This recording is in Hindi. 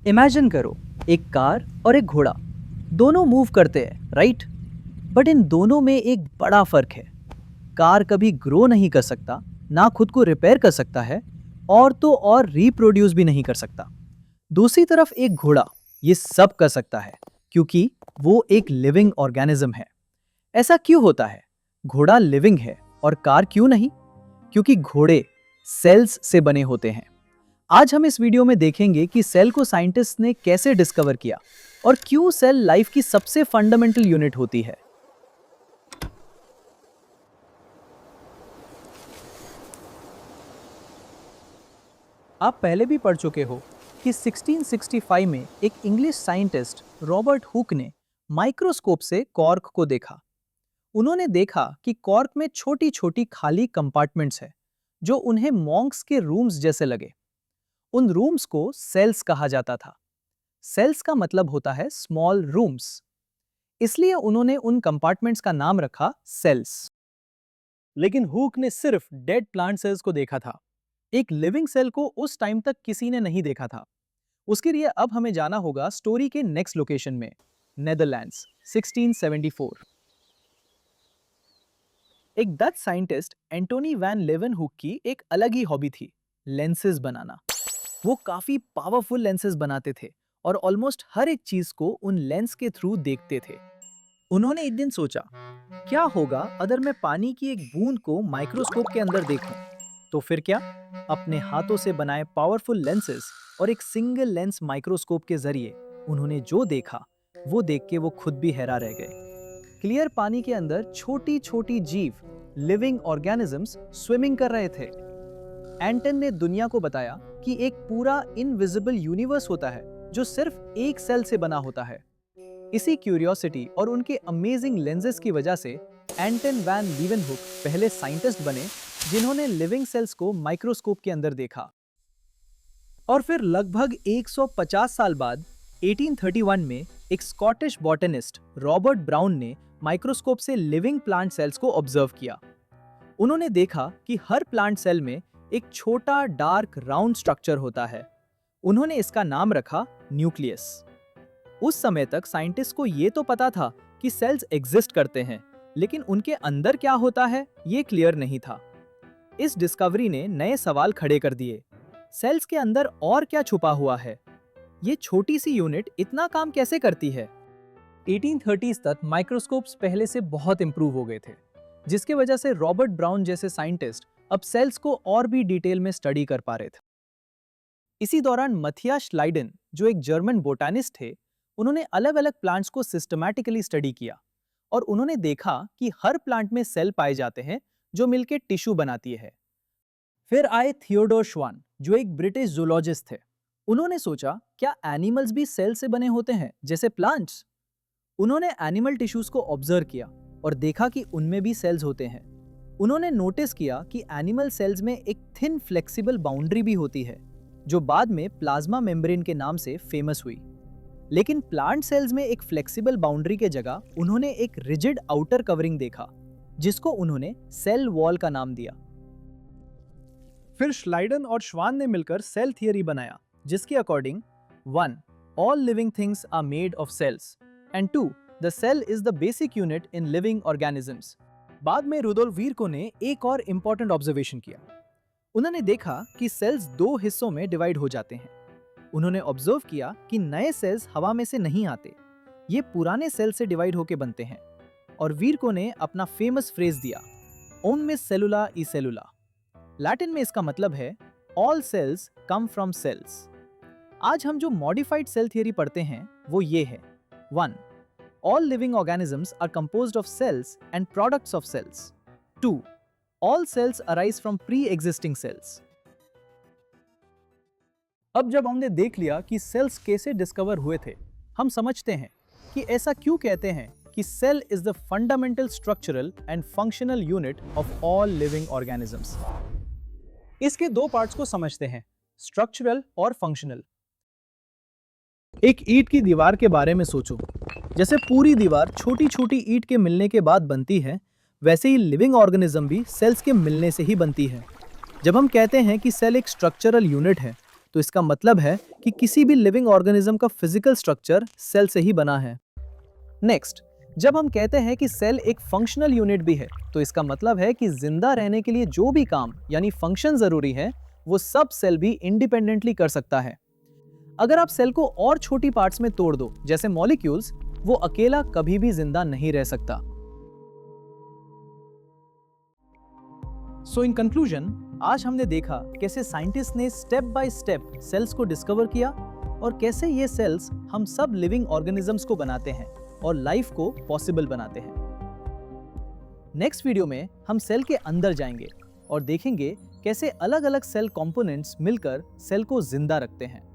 इमेजिन करो, एक कार और एक घोड़ा दोनों मूव करते हैं, राइट? बट इन दोनों में एक बड़ा फर्क है। कार कभी ग्रो नहीं कर सकता, ना खुद को रिपेयर कर सकता है, और तो और रिप्रोड्यूस भी नहीं कर सकता। दूसरी तरफ एक घोड़ा ये सब कर सकता है, क्योंकि वो एक लिविंग ऑर्गेनिज्म है। ऐसा क्यों होता है? घोड़ा लिविंग है और कार क्यों नहीं? क्योंकि घोड़े सेल्स से बने होते हैं। आज हम इस वीडियो में देखेंगे कि सेल को साइंटिस्ट ने कैसे डिस्कवर किया और क्यों सेल लाइफ की सबसे फंडामेंटल यूनिट होती है। आप पहले भी पढ़ चुके हो कि 1665 में एक इंग्लिश साइंटिस्ट रॉबर्ट हुक ने माइक्रोस्कोप से कॉर्क को देखा। उन्होंने देखा कि कॉर्क में छोटी छोटी खाली कंपार्टमेंट्स हैं, जो उन्हें मॉन्क्स के रूम्स जैसे लगे। उन रूम्स को सेल्स कहा जाता था। सेल्स का मतलब होता है स्मॉल रूम्स, इसलिए उन्होंने उन कंपार्टमेंट्स का नाम रखा सेल्स। लेकिन हुक ने सिर्फ डेड प्लांट सेल्स को देखा था। एक लिविंग सेल को उस टाइम तक किसी ने नहीं देखा था। उसके लिए अब हमें जाना होगा स्टोरी के नेक्स्ट लोकेशन में, नेदरलैंड्स, 1674। एक डच साइंटिस्ट एंटोनी वैन लेeuwenhoek की एक अलग ही हॉबी थी, लेंसेज बनाना। वो काफी पावरफुल लेंसेज बनाते थे और ऑलमोस्ट हर एक चीज को उन लेंस के थ्रू देखते थे। उन्होंने एक दिन सोचा, क्या होगा अगर मैं पानी की एक बूंद को माइक्रोस्कोप के अंदर देखूं? तो फिर क्या, अपने हाथों से बनाए पावरफुल लेंसेज और एक सिंगल लेंस माइक्रोस्कोप के जरिए उन्होंने जो देखा, वो देख के वो खुद भी हैरान रह गए। क्लियर पानी के अंदर छोटी छोटी जीव, लिविंग ऑर्गेनिजम्स स्विमिंग कर रहे थे। एंटन ने दुनिया को बताया कि एक पूरा इनविजिबल यूनिवर्स होता है जो सिर्फ एक सेल से बना होता है। इसी क्यूरियोसिटी और उनके अमेजिंग लेंसेज की वजह से एंटन वैन लीeuwenhoek पहले साइंटिस्ट बने जिन्होंने लिविंग सेल्स को माइक्रोस्कोप के अंदर देखा। और फिर लगभग 150 साल बाद 1831 में एक स्कॉटिश बॉटनिस्ट रॉबर्ट ब्राउन ने माइक्रोस्कोप से लिविंग प्लांट सेल्स को ऑब्जर्व किया। उन्होंने देखा कि हर प्लांट सेल में एक छोटा डार्क राउंड स्ट्रक्चर होता है। उन्होंने इसका नाम रखा न्यूक्लियस। उस समय तक साइंटिस्ट को ये तो पता था कि सेल्स एग्जिस्ट करते हैं, लेकिन उनके अंदर क्या होता है ये क्लियर नहीं था। इस डिस्कवरी ने नए सवाल खड़े कर दिए। सेल्स के अंदर और क्या छुपा हुआ है? ये छोटी सी यूनिट इतना काम कैसे करती है? 1830s तक माइक्रोस्कोप्स पहले से बहुत इंप्रूव हो गए थे, जिसके वजह से रॉबर्ट ब्राउन जैसे साइंटिस्ट अब सेल्स को और भी डिटेल में स्टडी कर पा रहे थे। इसी दौरान मथियास श्लाइडन, जो एक जर्मन बोटानिस्ट थे, उन्होंने अलग अलग प्लांट्स को सिस्टमैटिकली स्टडी किया और उन्होंने देखा कि हर प्लांट में सेल पाए जाते हैं जो मिलकर टिश्यू बनाती है। फिर आए थियोडोर श्वान, जो एक ब्रिटिश जूलॉजिस्ट थे। उन्होंने सोचा, क्या एनिमल्स भी सेल से बने होते हैं जैसे प्लांट्स? उन्होंने एनिमल टिश्यूज को ऑब्जर्व किया और देखा कि उनमें भी सेल्स होते हैं। उन्होंने नोटिस किया कि एनिमल सेल्स में एक थिन फ्लेक्सिबल बाउंड्री भी होती है, जो बाद में प्लाज्मा मेम्ब्रेन के नाम से फेमस हुई। लेकिन प्लांट सेल्स में एक फ्लेक्सिबल बाउंड्री के जगह उन्होंने एक रिजिड आउटर कवरिंग देखा, जिसको उन्होंने सेल वॉल का नाम दिया। फिर श्लाइडन और श्वान ने मिलकर सेल थियरी बनाया, जिसके according 1. All living things are made of cells and 2. The cell is the basic unit in living organisms. बाद में रुडोल्फ वीर्को ने एक और इंपॉर्टेंट ऑब्जर्वेशन किया। उन्होंने देखा कि सेल्स दो हिस्सों में डिवाइड हो जाते हैं। उन्होंने ऑब्जर्व किया कि नए सेल्स हवा में से नहीं आते, ये पुराने सेल से डिवाइड होकर बनते हैं। और वीर्को ने अपना फेमस फ्रेज दिया, omnis cellula e cellula। Latin में इसका मतलब है all cells come from cells. आज हम जो मॉडिफाइड सेल थियरी पढ़ते हैं वो ये है। 1. All living organisms are composed of cells and products of cells. 2. All cells arise from pre-existing cells. अब जब हमने देख लिया कि सेल्स कैसे डिस्कवर हुए थे, हम समझते हैं कि ऐसा क्यों कहते हैं कि cell is the fundamental structural and functional unit of all living organisms. इसके दो पार्ट्स को समझते हैं, स्ट्रक्चरल और फंक्शनल। एक ईंट की दीवार के बारे में सोचो। जैसे पूरी दीवार छोटी छोटी ईंट के मिलने के बाद बनती है, वैसे ही लिविंग ऑर्गेनिज्म भी सेल्स के मिलने से ही बनती है। जब हम कहते हैं कि सेल एक स्ट्रक्चरल यूनिट है, तो इसका मतलब है कि किसी भी लिविंग ऑर्गेनिज्म का फिजिकल स्ट्रक्चर सेल से ही बना है। नेक्स्ट, जब हम कहते हैं कि सेल एक फंक्शनल यूनिट भी है, तो इसका मतलब है कि जिंदा रहने के लिए जो भी काम यानी फंक्शन जरूरी है, वो सब सेल भी इंडिपेंडेंटली कर सकता है। अगर आप सेल को और छोटी पार्ट्स में तोड़ दो, जैसे मॉलिक्यूल्स, वो अकेला कभी भी जिंदा नहीं रह सकता। सो इन कंक्लूजन, आज हमने देखा कैसे साइंटिस्ट ने स्टेप बाय स्टेप सेल्स को डिस्कवर किया और कैसे ये सेल्स हम सब लिविंग ऑर्गेनिजम्स को बनाते हैं और लाइफ को पॉसिबल बनाते हैं। नेक्स्ट वीडियो में हम सेल के अंदर जाएंगे और देखेंगे कैसे अलग-अलग सेल कंपोनेंट्स मिलकर सेल को जिंदा रखते हैं।